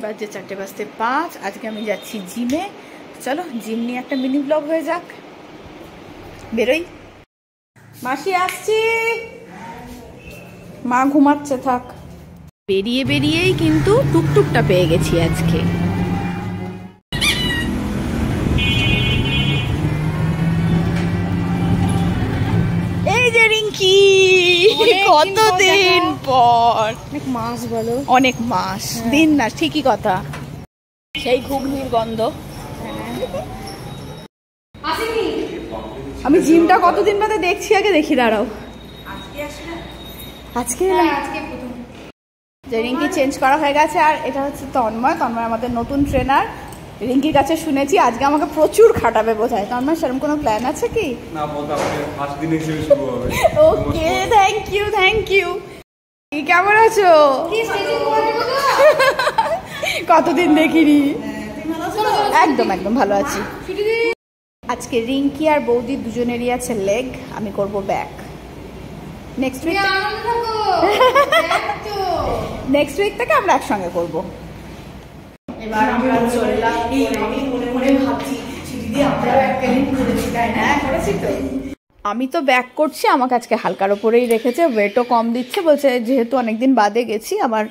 বাজে 4:05। আজকে আমি যাচ্ছি জিমে। চলো জিম নিয়ে একটা মিনি ব্লগ হয়ে যাক। বেরোই। মাসি আসছি। মা ঘুমাচ্ছে, থাক। বেরিয়েই কিন্তু টুকটুকটা পেয়ে গেছি আজকে। এই যে রিঙ্কি, কতদিন পর। অনেক মাস বলো, অনেক মাস, দিন না, ঠিকই কথা। সেই ঘুগনির গন্ধ। আমি জিমটা কতদিন বাদে দেখছি, আগে দেখি, দাঁড়াও। আজকে যে রিঙ্কি চেঞ্জ করা হয়ে গেছে। আর এটা হচ্ছে তন্ময় আমাদের নতুন ট্রেনার। রিঙ্কির কাছে শুনেছি আজকে আমাকে প্রচুর খাটাবে বোধহয়। তন্ময়, সেরকম কোনো প্ল্যান আছে কি? না, বলতে আপনি ফার্স্ট দিন হিসেবে শুরু হবে। ওকে, থ্যাংক ইউ। কেমন আছো? কতদিন দেখিনি। একদম ভালো আছি। আজকে রিঙ্কি আর বৌদি দুজনেরই আছে লেগ, আমি করব ব্যাক। নেক্সট উইক থেকে আমরা একসঙ্গে করব। এবার আমরা চললাম। আমি মনে ভাবছি দিদি আমরাও একটা দিন করেছি, তাই না? করেছি তো। আমি তো ব্যাক করছি, আমাকে আজকে হালকার ওপরেই রেখেছে। ওয়েটও কম দিচ্ছে, বলছে যেহেতু অনেকদিন বাদে গেছি আমার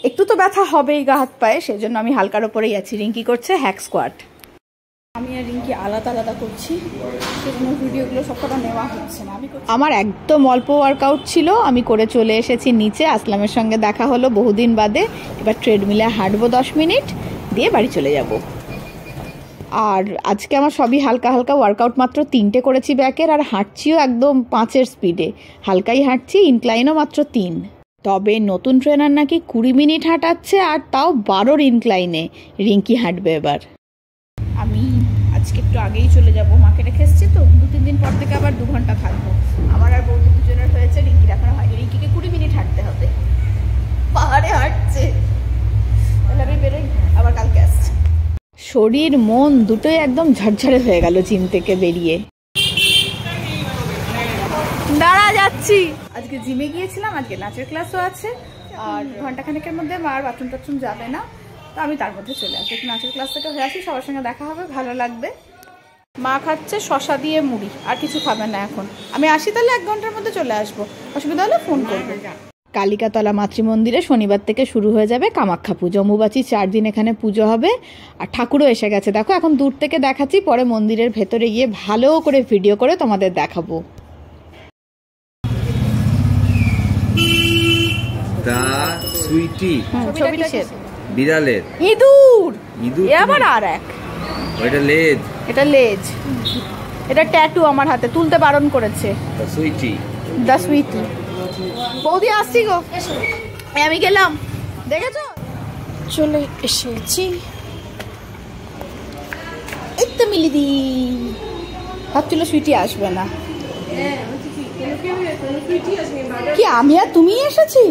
একটু তো ব্যথা হবেই গা হাত পায়ে, সেই জন্য আমি হালকার ওপরেই আছি। রিঙ্কি করছে হ্যাক স্কোয়াট। আমি আর রিঙ্কি আলাদা করছি, সেজন্য ভিডিওগুলো সবকটা নেওয়া হচ্ছে না। আমার একদম অল্প ওয়ার্কআউট ছিল, আমি করে চলে এসেছি নিচে। আসলামের সঙ্গে দেখা হলো বহুদিন বাদে। এবার ট্রেডমিলে হাঁটবো 10 মিনিট, দিয়ে বাড়ি চলে যাব। আর আজকে আমার সবই হালকা ওয়ার্কআউট, মাত্র 3টে করেছি ব্যাকের। আর হাঁটছিও একদম 5-এর স্পিডে, হালকাই হাঁটছি। ইনক্লাইনও মাত্র 3। তবে নতুন ট্রেনার নাকি 20 মিনিট হাঁটাচ্ছে, আর তাও 12-র ইনক্লাইনে। রিঙ্কি হাঁটবে এবার। আমি আজকে একটু আগেই চলে যাব, মাকে রেখে এসেছি তো। 2-3 দিন পর থেকে আবার 2 ঘন্টা থাকবো। আমার আর বৌদি দুজনের হয়েছে, রিঙ্কির এখনো হয়নি। রিঙ্কিকে 20 মিনিট হাঁটতে হবে, পাহাড়ে হাঁটছে। তাহলে আমি বেরোই, আবার কালকে আসছি। শরীর মন দুটোই একদম ঝরঝরে হয়ে গেল জিম থেকে বেরিয়ে। দাঁড়া, যাচ্ছি। আজকে জিমে গিয়েছিলাম, আজকে নাচের ক্লাসও আছে। আর ঘন্টাখানেকের মধ্যে মার বাথরুম যাবে না, তো আমি তার মধ্যে চলে আসি। একটু নাচের ক্লাস থেকে হয়ে আসি, সবার সঙ্গে দেখা হবে, ভালো লাগবে। মা খাচ্ছে শশা দিয়ে মুড়ি, আর কিছু খাবে না এখন। আমি আসি, তাহলে 1 ঘন্টার মধ্যে চলে আসবো। অসুবিধা হলে ফোন করবো। কালিকাতলা মাতৃমন্দিরে শনিবার থেকে শুরু হয়ে যাবে কামাখ্যা পুজো। অম্বুবাচী 4 দিন এখানে পুজো হবে। আর ঠাকুরও এসে গেছে, দেখো। এখন দূর থেকে দেখাচ্ছি, পরে মন্দিরের ভেতরে গিয়ে ভালো করে ভিডিও করে তোমাদের দেখাবো। বিড়ালের ইঁদুর, আবার আর এক। এটা লেজ। এটা ট্যাটু আমার হাতে, তুলতে বারণ করেছে। দা সুইটি। বৌদি আসছি গো, আমি গেলাম। দেখেছো, চলে এসেছি। এই তো মিলিদি। ভাবছিল সুইটি আসবে না, কি আমি আর তুমি এসেছি।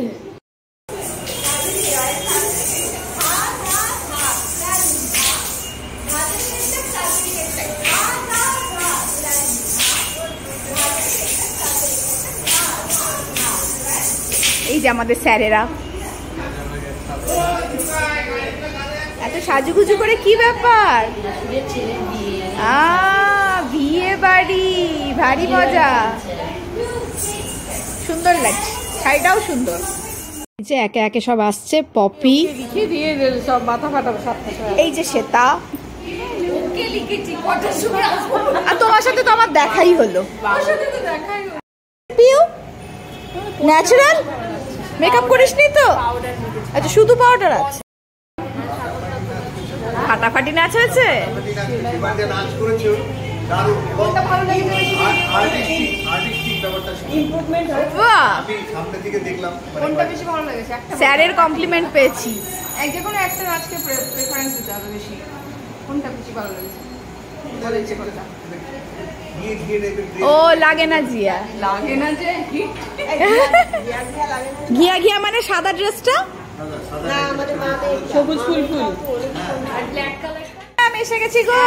এই যে আমাদের স্যারেরা এত সাজুগুজু করে, কি ব্যাপার? বিয়ে বাড়ি, ভারী মজা। সুন্দর লাগছে, শাড়িটাও সুন্দর। এই যে একে একে সব আসছে। পপি, এই যে শ্বেতা। আর তোমার সাথে তো আমার দেখাই হলো। ন্যাচারাল মেকআপ করিসনি তো? আচ্ছা, শুধু পাউডার আছে। ফাটাফাটি নাচ হয়েছে। স্যারের কমপ্লিমেন্ট পেয়েছি। যেকোনো একটা নাচকে প্রেফারেন্স দিতে হবে বেশি। কোনটা বেশি ভালো লেগেছে? ও লাগে না জিয়া, লাগে না যে ঘিয়া মানে সাদা ড্রেসটা, সবুজ ফুল আর ব্ল্যাক কালার। আমি এসে গেছি গো।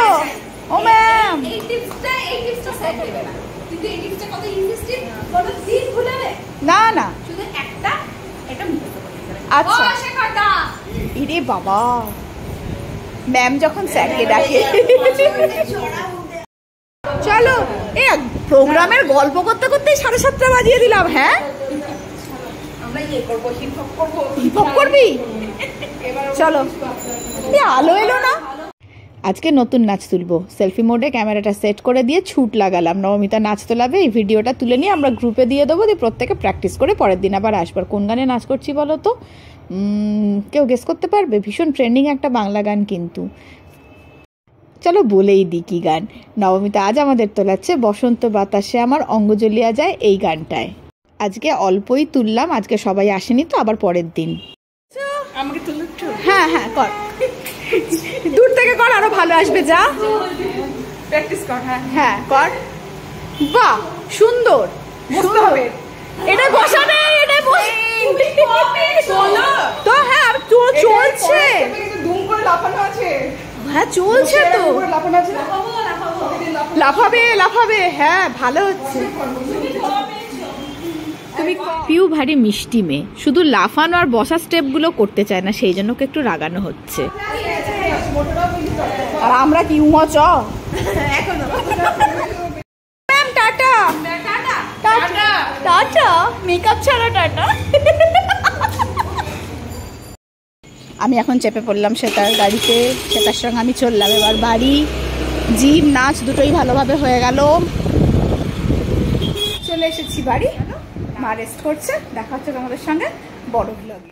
ও ম্যাম, এই টিপসটা স্যার দেবে না, কিন্তু এই টিপসটা কত ইনসিস্টেন্ট, কোনো দিন ভুলাবে না, শুধু একটা এটা মুখস্থ করতে হবে। আচ্ছা, ও শেখাটা ইরে বাবা, ম্যাম যখন স্যারকে ডাকে। চলো, এ প্রোগ্রামের গল্প করতে করতে 7:30 বাজিয়ে দিলাম। হ্যাঁ, আমরা ইয়ে করবো, হিপ-হপ করবো। হিপ-হপ করবি? চলো, আলো এলো না। আজকে নতুন নাচ তুলবো। সেলফি মোডে ক্যামেরাটা সেট করে দিয়ে ছুট লাগালাম। নবমিতা নাচ তোলাবে, এই ভিডিওটা তুলে নিয়ে আমরা গ্রুপে দিয়ে দেবো, দিয়ে প্রত্যেকে প্র্যাকটিস করে পরের দিন আবার আসবার। কোন গানে নাচ করছি বলো তো? কেউ গেস করতে পারবে? ভীষণ ট্রেন্ডিং একটা বাংলা গান কিন্তু। চলো বলেই দিই কি গান। নবমিতা আজ আমাদের তোলাচ্ছে বসন্ত বাতাসে আমার অঙ্গ জ্বলিয়া যায়, এই গানটায়। আজকে অল্পই তুললাম, আজকে সবাই আসেনি তো, আবার পরের দিন। আমাকে তুলে একটু। হ্যাঁ হ্যাঁ, কর, দূর থেকে কর, আরো ভালো আসবে। যা প্র্যাকটিস কর। হ্যাঁ হ্যাঁ কর। বাহ, সুন্দর। বসতে হবে। এটা বসা নেই, এটা তো। হ্যাঁ, চলছে। ধুম করে লাফানো আছে। হ্যাঁ চলছে তো, লাফানো আছে। লাফাবে লাফাবে। হ্যাঁ, ভালো হচ্ছে। পিউ ভারী মিষ্টি মেয়ে, শুধু লাফানো আর বসা স্টেপগুলো করতে চায় না, সেই জন্য ওকে একটু রাগানো হচ্ছে। আর আমরা কি উমচ? ম্যাম টাটা। টাটা টাটা, মেকআপ ছাড়া টাটা। আমি এখন চেপে পড়লাম সেটার গাড়িতে, সেটার সঙ্গে আমি চললাম এবার বাড়ি। জিম নাচ দুটোই ভালোভাবে হয়ে গেল। চলে এসেছি বাড়ি, মা রেস্ট করছে। দেখা হচ্ছে তোমাদের সঙ্গে বড় ব্লগে।